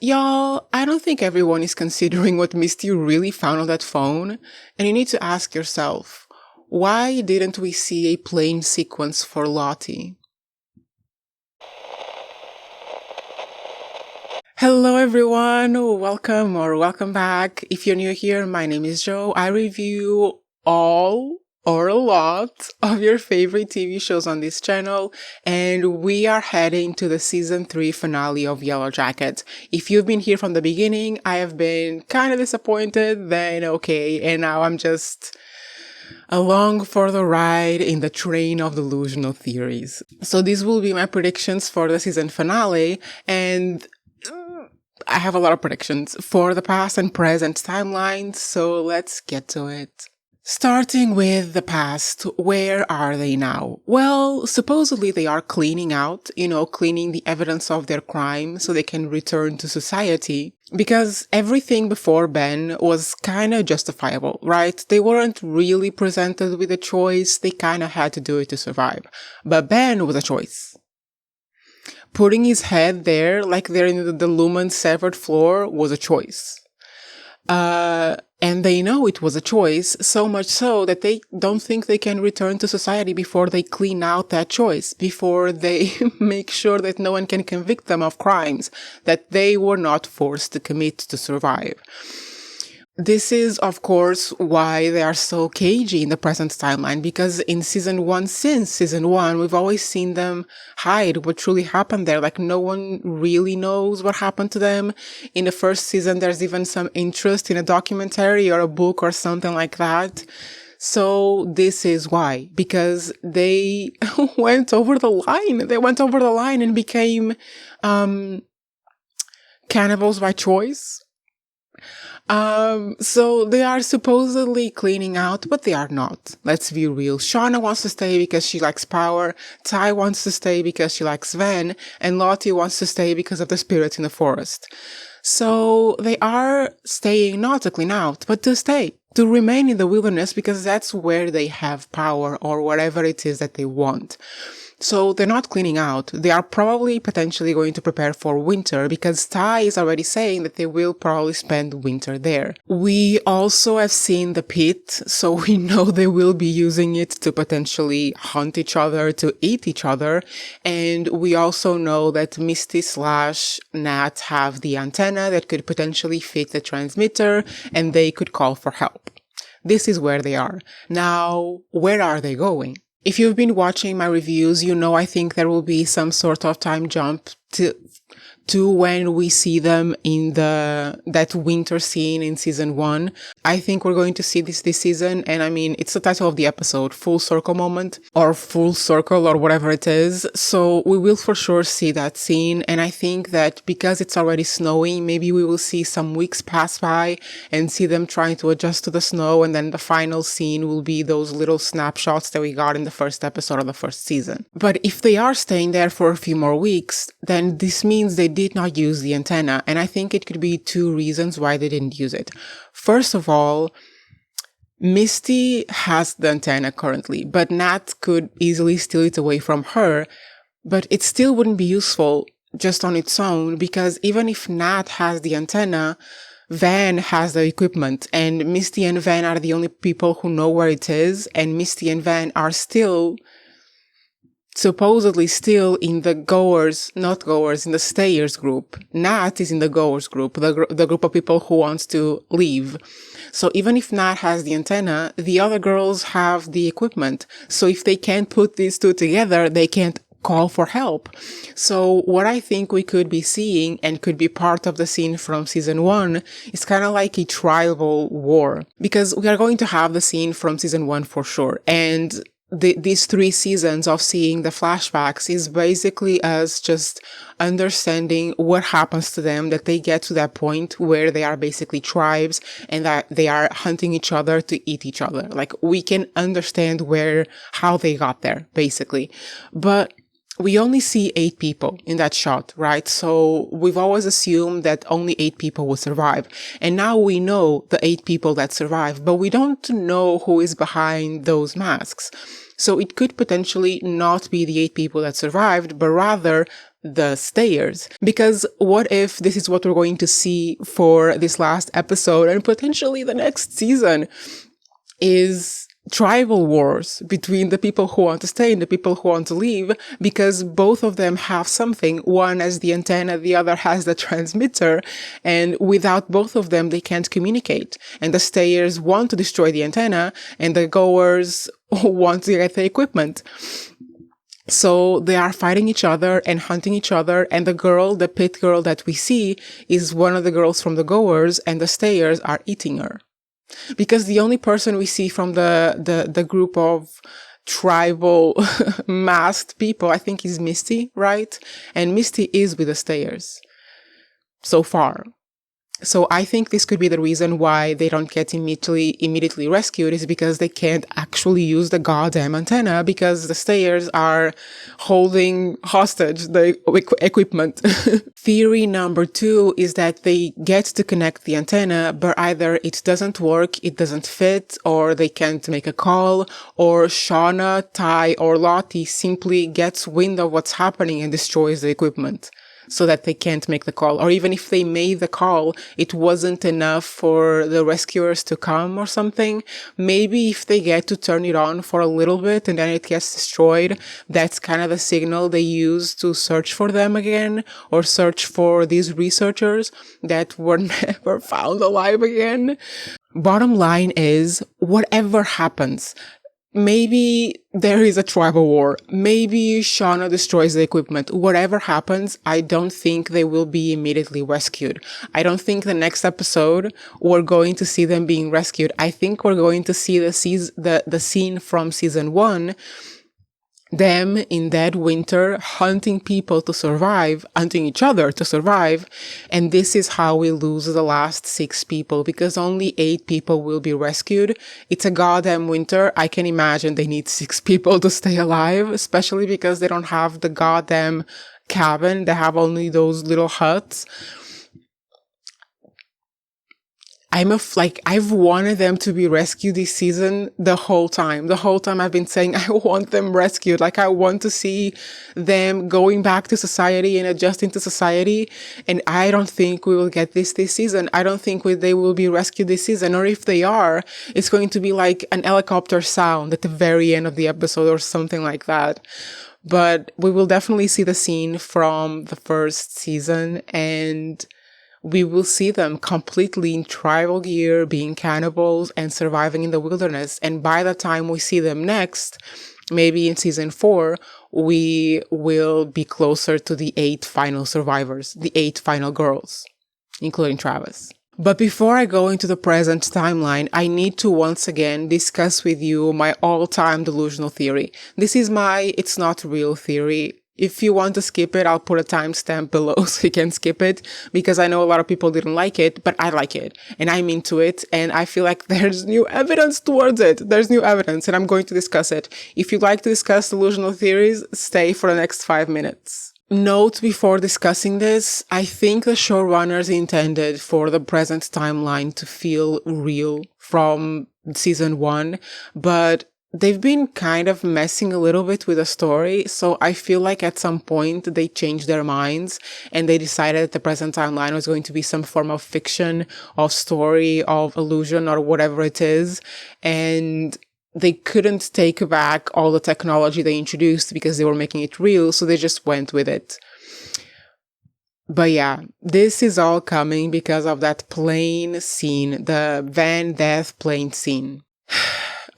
Y'all, I don't think everyone is considering what Misty really found on that phone, and you need to ask yourself, why didn't we see a plane sequence for Lottie? Hello everyone, welcome back. If you're new here, my name is Joe. I review all or a lot of your favorite TV shows on this channel, and we are heading to the season 3 finale of YELLOWJACKETS. If you've been here from the beginning, I have been kind of disappointed, then okay, and now I'm just along for the ride in the train of delusional theories. So these will be my predictions for the season finale, and I have a lot of predictions for the past and present timelines, so let's get to it. Starting with the past, where are they now? Well, supposedly they are cleaning out, cleaning the evidence of their crime so they can return to society. Because everything before Ben was kind of justifiable, right? They weren't really presented with a choice, they kind of had to do it to survive. But Ben was a choice. Putting his head there, like they're in the lumen severed floor, was a choice. And they know it was a choice, so much so that they don't think they can return to society before they clean out that choice, before they make sure that no one can convict them of crimes that they were not forced to commit to survive. This is, of course, why they are so cagey in the present timeline, because since season 1, we've always seen them hide what truly happened there. Like, no one really knows what happened to them. In the first season, there's even some interest in a documentary or a book or something like that. So this is why, because they went over the line. They went over the line and became cannibals by choice. So they are supposedly cleaning out, but they are not. Let's be real. Shauna wants to stay because she likes power. Ty wants to stay because she likes Van. And Lottie wants to stay because of the spirits in the forest. So they are staying not to clean out, but to stay. To remain in the wilderness because that's where they have power or whatever it is that they want. So they're not cleaning out. They are probably potentially going to prepare for winter because Ty is already saying that they will probably spend winter there. We also have seen the pit, so we know they will be using it to potentially hunt each other, to eat each other. And we also know that Misty / Nat have the antenna that could potentially fit the transmitter and they could call for help. This is where they are. Now, where are they going? If you've been watching my reviews, I think there will be some sort of time jump to when we see them in that winter scene in season 1. I think we're going to see this season, and I mean, it's the title of the episode, Full Circle Moment, or Full Circle, or whatever it is. So we will for sure see that scene, and I think that because it's already snowing, maybe we will see some weeks pass by and see them trying to adjust to the snow, and then the final scene will be those little snapshots that we got in the first episode of the first season. But if they are staying there for a few more weeks, then this means they did not use the antenna, and I think it could be 2 reasons why they didn't use it. First of all, Misty has the antenna currently, but Nat could easily steal it away from her, but it still wouldn't be useful just on its own, because even if Nat has the antenna, Van has the equipment, and Misty and Van are the only people who know where it is, and Misty and Van are supposedly still in the in the stayers group. Nat is in the goers group, the group of people who wants to leave. So even if Nat has the antenna, the other girls have the equipment. So if they can't put these 2 together, they can't call for help. So what I think we could be seeing, and could be part of the scene from season 1, is kind of like a tribal war. Because we are going to have the scene from season 1 for sure. And these 3 seasons of seeing the flashbacks is basically us just understanding what happens to them, that they get to that point where they are basically tribes and that they are hunting each other to eat each other. Like, we can understand how they got there, basically. But we only see 8 people in that shot, right? So we've always assumed that only 8 people will survive. And now we know the 8 people that survive, but we don't know who is behind those masks. So it could potentially not be the 8 people that survived, but rather the stayers. Because what if this is what we're going to see for this last episode and potentially the next season is tribal wars between the people who want to stay and the people who want to leave, because both of them have something. One has the antenna, the other has the transmitter, and without both of them, they can't communicate. And the stayers want to destroy the antenna, and the goers want to get the equipment. So they are fighting each other and hunting each other, and the pit girl that we see is one of the girls from the goers, and the stayers are eating her. Because the only person we see from the group of tribal masked people, I think, is Misty, right? And Misty is with the stayers so far. So I think this could be the reason why they don't get immediately rescued, is because they can't actually use the goddamn antenna, because the stayers are holding hostage the equipment. Theory number 2 is that they get to connect the antenna, but either it doesn't work, it doesn't fit, or they can't make a call, or Shauna, Ty, or Lottie simply gets wind of what's happening and destroys the equipment, so that they can't make the call. Or even if they made the call, it wasn't enough for the rescuers to come or something. Maybe if they get to turn it on for a little bit and then it gets destroyed, that's kind of the signal they use to search for them again, or search for these researchers that were never found alive again. Bottom line is, whatever happens, maybe there is a tribal war. Maybe Shauna destroys the equipment. Whatever happens, I don't think they will be immediately rescued. I don't think the next episode we're going to see them being rescued. I think we're going to see the scene from season 1, them in that winter hunting people to survive, hunting each other to survive. And this is how we lose the last 6 people, because only 8 people will be rescued. It's a goddamn winter. I can imagine they need 6 people to stay alive, especially because they don't have the goddamn cabin. They have only those little huts. I've wanted them to be rescued this season the whole time. The whole time I've been saying, I want them rescued. Like, I want to see them going back to society and adjusting to society. And I don't think we will get this season. I don't think they will be rescued this season. Or if they are, it's going to be like an helicopter sound at the very end of the episode or something like that. But we will definitely see the scene from the first season, and we will see them completely in tribal gear, being cannibals and surviving in the wilderness. And by the time we see them next, maybe in season 4, we will be closer to the 8 final survivors, the 8 final girls, including Travis. But before I go into the present timeline, I need to once again discuss with you my all-time delusional theory. This is my it's not real theory. If you want to skip it, I'll put a timestamp below so you can skip it, because I know a lot of people didn't like it, but I like it and I'm into it, and I feel like there's new evidence towards it. There's new evidence and I'm going to discuss it. If you'd like to discuss delusional theories, stay for the next 5 minutes. Note before discussing this, I think the showrunners intended for the present timeline to feel real from season 1, but they've been kind of messing a little bit with the story, so I feel like at some point they changed their minds and they decided that the present timeline was going to be some form of fiction, of story, of illusion, or whatever it is, and they couldn't take back all the technology they introduced because they were making it real, so they just went with it. But yeah, this is all coming because of that plane scene, the Van death plane scene.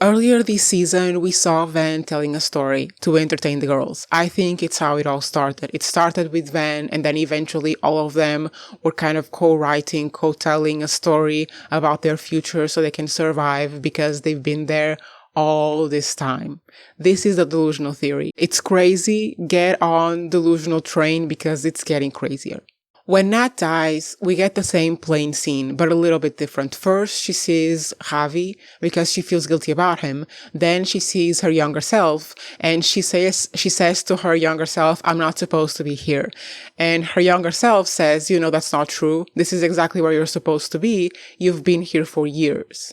Earlier this season, we saw Van telling a story to entertain the girls. I think it's how it all started. It started with Van, and then eventually all of them were kind of co-writing, co-telling a story about their future so they can survive because they've been there all this time. This is the delusional theory. It's crazy. Get on delusional train because it's getting crazier. When Nat dies, we get the same plane scene, but a little bit different. First, she sees Javi because she feels guilty about him. Then she sees her younger self, and she says to her younger self, I'm not supposed to be here. And her younger self says, you know, that's not true. This is exactly where you're supposed to be. You've been here for years.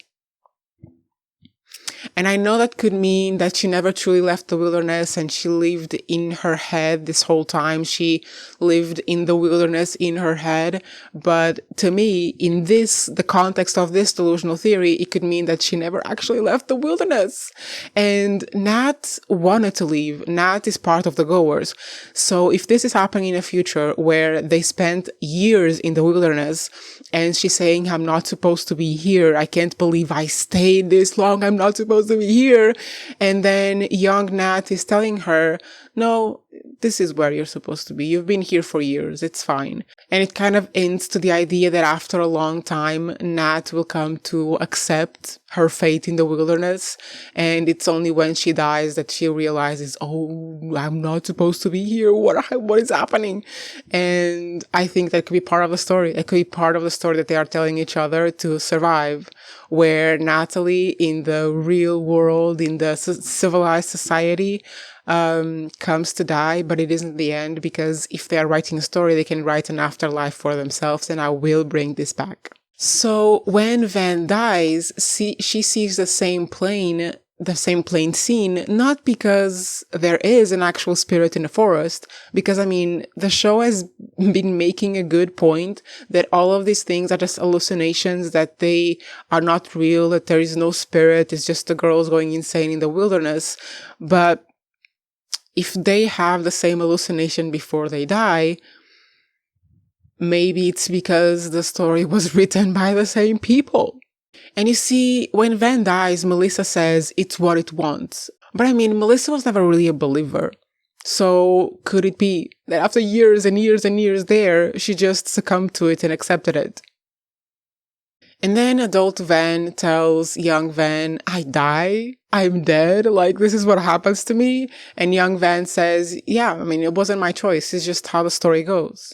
And I know that could mean that she never truly left the wilderness and she lived in her head this whole time. She lived in the wilderness in her head. But to me, in the context of this delusional theory, it could mean that she never actually left the wilderness. And Nat wanted to leave. Nat is part of the goers. So if this is happening in the future where they spent years in the wilderness and she's saying, I'm not supposed to be here. I can't believe I stayed this long. I'm not supposed to be here. And then young Nat is telling her, no, this is where you're supposed to be. You've been here for years. It's fine. And it kind of ends to the idea that after a long time, Nat will come to accept her fate in the wilderness. And it's only when she dies that she realizes, oh, I'm not supposed to be here. What is happening? And I think that could be part of the story. It could be part of the story that they are telling each other to survive, where Natalie in the real world, in the civilized society, comes to die, but it isn't the end, because if they are writing a story, they can write an afterlife for themselves, and I will bring this back. So when Van dies, she sees the same plane scene, not because there is an actual spirit in the forest, because the show has been making a good point that all of these things are just hallucinations, that they are not real, that there is no spirit, it's just the girls going insane in the wilderness. But if they have the same hallucination before they die, maybe it's because the story was written by the same people. And you see, when Van dies, Melissa says it's what it wants. But Melissa was never really a believer. So could it be that after years and years and years there, she just succumbed to it and accepted it? And then adult Van tells young Van, I die? I'm dead? Like, this is what happens to me? And young Van says, yeah, it wasn't my choice. It's just how the story goes.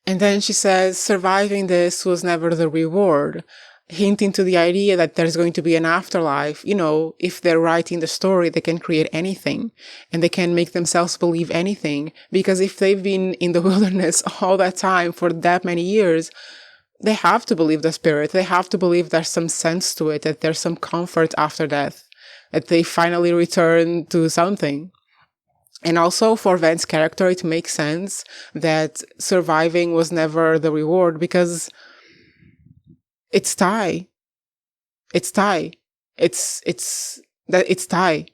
And then she says, surviving this was never the reward, hinting to the idea that there's going to be an afterlife. If they're writing the story, they can create anything and they can make themselves believe anything. Because if they've been in the wilderness all that time for that many years, they have to believe the spirit. They have to believe there's some sense to it, that there's some comfort after death, that they finally return to something. And also for Van's character, it makes sense that surviving was never the reward, because it's Ty. It's Ty. It's Ty.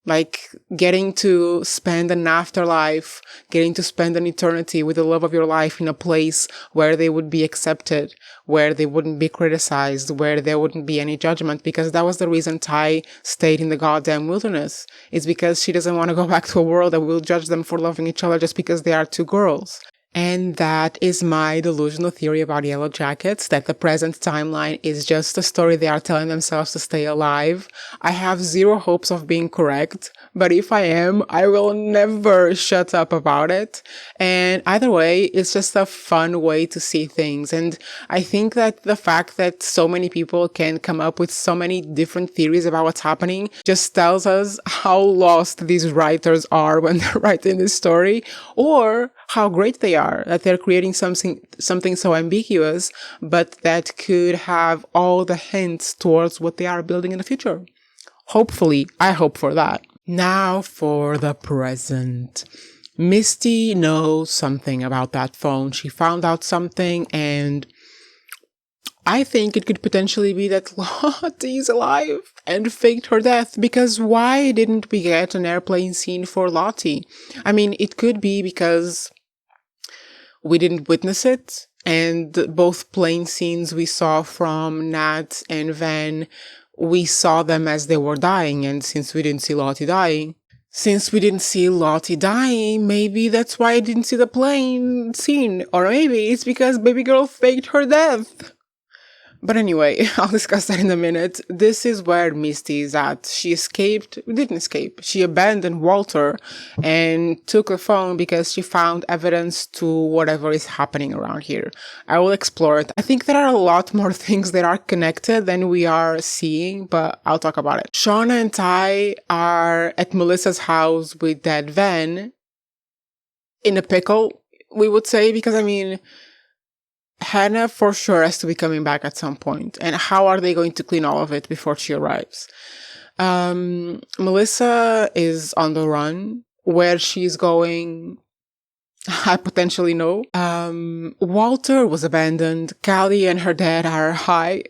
Like, getting to spend an afterlife, getting to spend an eternity with the love of your life in a place where they would be accepted, where they wouldn't be criticized, where there wouldn't be any judgment, because that was the reason Ty stayed in the goddamn wilderness. It's because she doesn't want to go back to a world that will judge them for loving each other just because they are two girls. And that is my delusional theory about Yellowjackets, that the present timeline is just a story they are telling themselves to stay alive. I have zero hopes of being correct, but if I am, I will never shut up about it. And either way, it's just a fun way to see things. And I think that the fact that so many people can come up with so many different theories about what's happening just tells us how lost these writers are when they're writing this story, or how great they are, that they're creating something so ambiguous, but that could have all the hints towards what they are building in the future. Hopefully, I hope for that. Now for the present. Misty knows something about that phone. She found out something, and I think it could potentially be that Lottie is alive and faked her death, because why didn't we get an airplane scene for Lottie? It could be because we didn't witness it, and both plane scenes we saw from Nat and Van, we saw them as they were dying, and since we didn't see Lottie dying, maybe that's why I didn't see the plane scene, or maybe it's because baby girl faked her death. But anyway, I'll discuss that in a minute. This is where Misty is at. She didn't escape. She abandoned Walter and took the phone because she found evidence to whatever is happening around here. I will explore it. I think there are a lot more things that are connected than we are seeing, but I'll talk about it. Shauna and Ty are at Melissa's house with that Van in a pickle, we would say, because Hannah for sure has to be coming back at some point. And how are they going to clean all of it before she arrives? Melissa is on the run. Where she's going, I potentially know. Walter was abandoned. Callie and her dad are high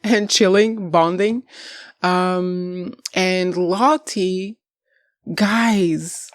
and chilling, bonding. And Lottie, guys,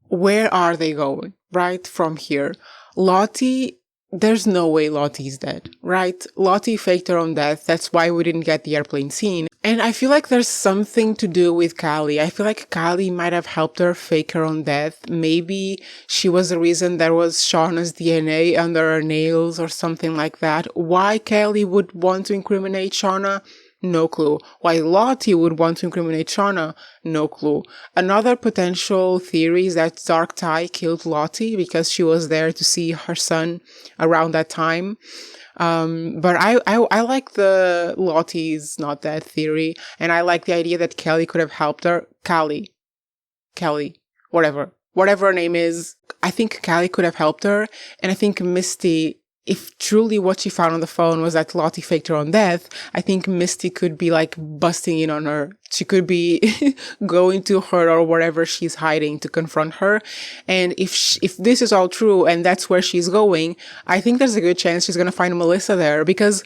where are they going? Right from here. Lottie, there's no way Lottie's dead, right? Lottie faked her own death. That's why we didn't get the airplane scene. And I feel like there's something to do with Callie. I feel like Callie might have helped her fake her own death. Maybe she was the reason there was Shauna's DNA under her nails or something like that. Why Callie would want to incriminate Shauna? No clue. Why Lottie would want to incriminate Shauna? No clue. Another potential theory is that Dark Ty killed Lottie because she was there to see her son around that time. But I like the Lottie's not dead theory, and I like the idea that Kelly could have helped her. Kelly, whatever her name is. I think Kelly could have helped her, and I think Misty, if truly what she found on the phone was that Lottie faked her own death, I think Misty could be like busting in on her. She could be going to her or wherever she's hiding to confront her. And if this is all true and that's where she's going, I think there's a good chance she's going to find Melissa there, because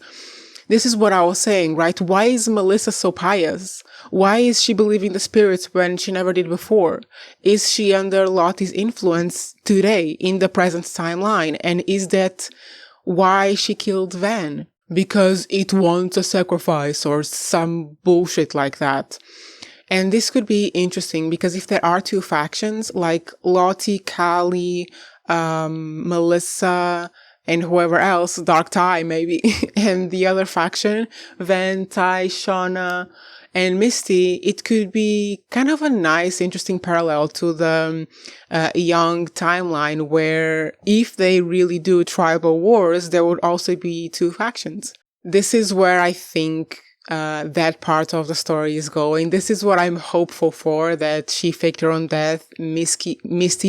this is what I was saying, right? Why is Melissa so pious? Why is she believing the spirits when she never did before? Is she under Lottie's influence today in the present timeline? And is that why she killed Van? Because it wants a sacrifice or some bullshit like that. And this could be interesting because if there are two factions like Lottie, Callie, Melissa, and whoever else, Dark Ty maybe, and the other faction, Van, Ty, Shauna, and Misty, it could be kind of a nice, interesting parallel to the young timeline where if they really do tribal wars, there would also be two factions. This is where I think that part of the story is going. This is what I'm hopeful for, that she faked her own death. Misty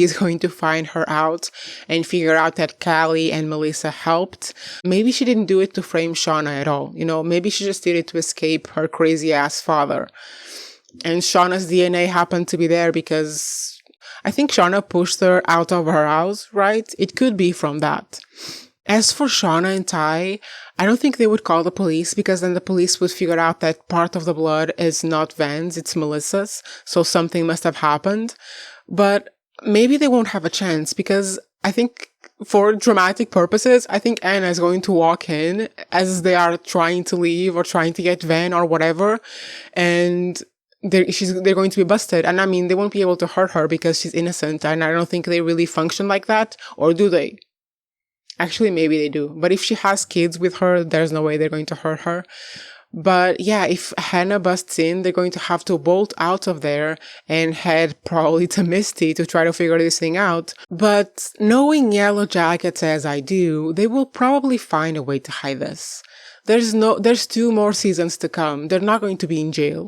is going to find her out and figure out that Callie and Melissa helped. Maybe she didn't do it to frame Shauna at all. Maybe she just did it to escape her crazy ass father. And Shauna's DNA happened to be there because I think Shauna pushed her out of her house, right? It could be from that. As for Shauna and Ty, I don't think they would call the police because then the police would figure out that part of the blood is not Van's, it's Melissa's. So something must have happened. But maybe they won't have a chance because I think for dramatic purposes, I think Anna is going to walk in as they are trying to leave or trying to get Van or whatever. And they're going to be busted. And I mean, they won't be able to hurt her because she's innocent. And I don't think they really function like that. Or do they? Actually, maybe they do. But if she has kids with her, there's no way they're going to hurt her. But yeah, if Hannah busts in, they're going to have to bolt out of there and head probably to Misty to try to figure this thing out. But knowing Yellowjackets as I do, they will probably find a way to hide this. There's 2 more seasons to come. They're not going to be in jail.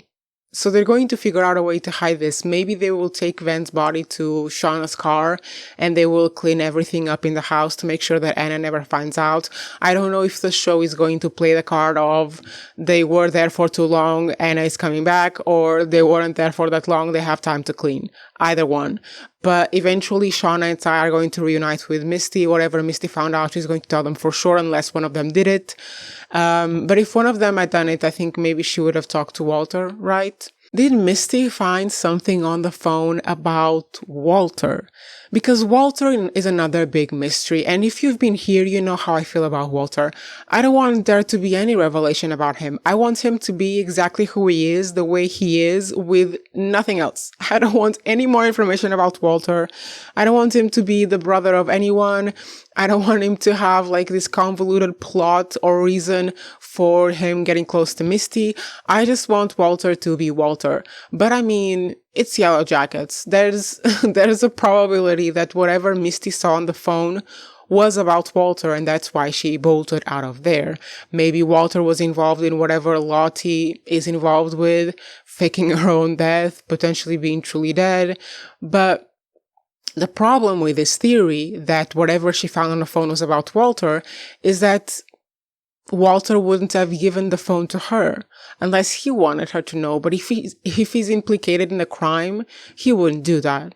So they're going to figure out a way to hide this. Maybe they will take Van's body to Shauna's car and they will clean everything up in the house to make sure that Anna never finds out. I don't know if the show is going to play the card of they were there for too long, Anna is coming back, or they weren't there for that long, they have time to clean. Either one. But eventually Shauna and Ty are going to reunite with Misty. Whatever Misty found out, she's going to tell them for sure unless one of them did it. But if one of them had done it, I think maybe she would have talked to Walter, right? Did Misty find something on the phone about Walter? Because Walter is another big mystery, and if you've been here, you know how I feel about Walter. I don't want there to be any revelation about him. I want him to be exactly who he is, the way he is, with nothing else. I don't want any more information about Walter. I don't want him to be the brother of anyone. I don't want him to have like this convoluted plot or reason for him getting close to Misty. I just want Walter to be Walter. But I mean, it's Yellowjackets. There's a probability that whatever Misty saw on the phone was about Walter, and that's why she bolted out of there. Maybe Walter was involved in whatever Lottie is involved with, faking her own death, potentially being truly dead. But the problem with this theory that whatever she found on the phone was about Walter is that Walter wouldn't have given the phone to her unless he wanted her to know. But if he's implicated in a crime, he wouldn't do that.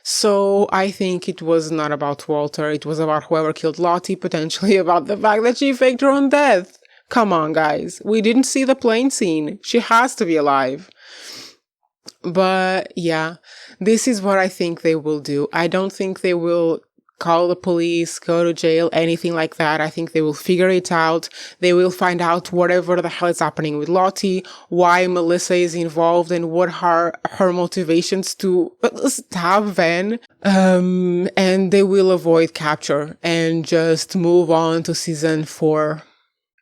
So I think it was not about Walter. It was about whoever killed Lottie, potentially about the fact that she faked her own death. Come on, guys. We didn't see the plane scene. She has to be alive. But yeah, this is what I think they will do. I don't think they will call the police, go to jail, anything like that. I think they will figure it out. They will find out whatever the hell is happening with Lottie, why Melissa is involved, and what her motivations to stab Van. And they will avoid capture and just move on to season 4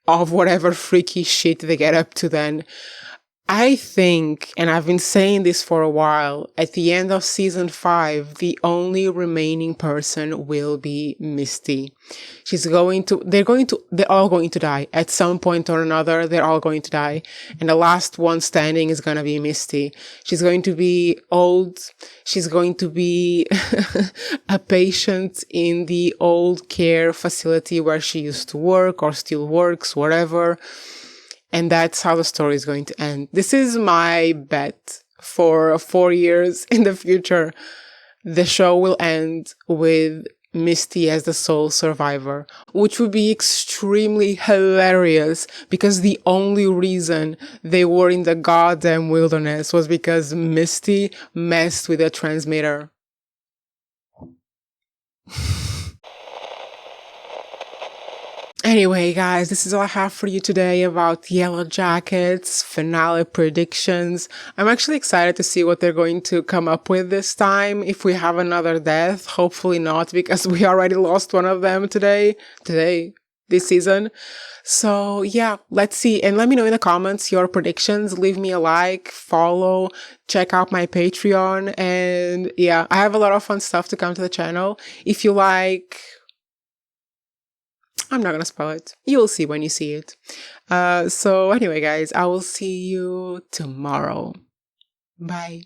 of whatever freaky shit they get up to then. I think, and I've been saying this for a while, at the end of season 5, the only remaining person will be Misty. They're all going to die. At some point or another, they're all going to die. And the last one standing is going to be Misty. She's going to be old. She's going to be a patient in the old care facility where she used to work or still works, whatever. And that's how the story is going to end. This is my bet for 4 years in the future. The show will end with Misty as the sole survivor, which would be extremely hilarious because the only reason they were in the goddamn wilderness was because Misty messed with a transmitter. Anyway, guys, this is all I have for you today about Yellowjackets finale predictions. I'm actually excited to see what they're going to come up with this time. If we have another death, hopefully not, because we already lost one of them this season. So yeah, let's see. And let me know in the comments your predictions. Leave me a like, follow, check out my Patreon. And yeah, I have a lot of fun stuff to come to the channel. If you like... I'm not gonna spoil it. You'll see when you see it. So anyway, guys, I will see you tomorrow. Bye.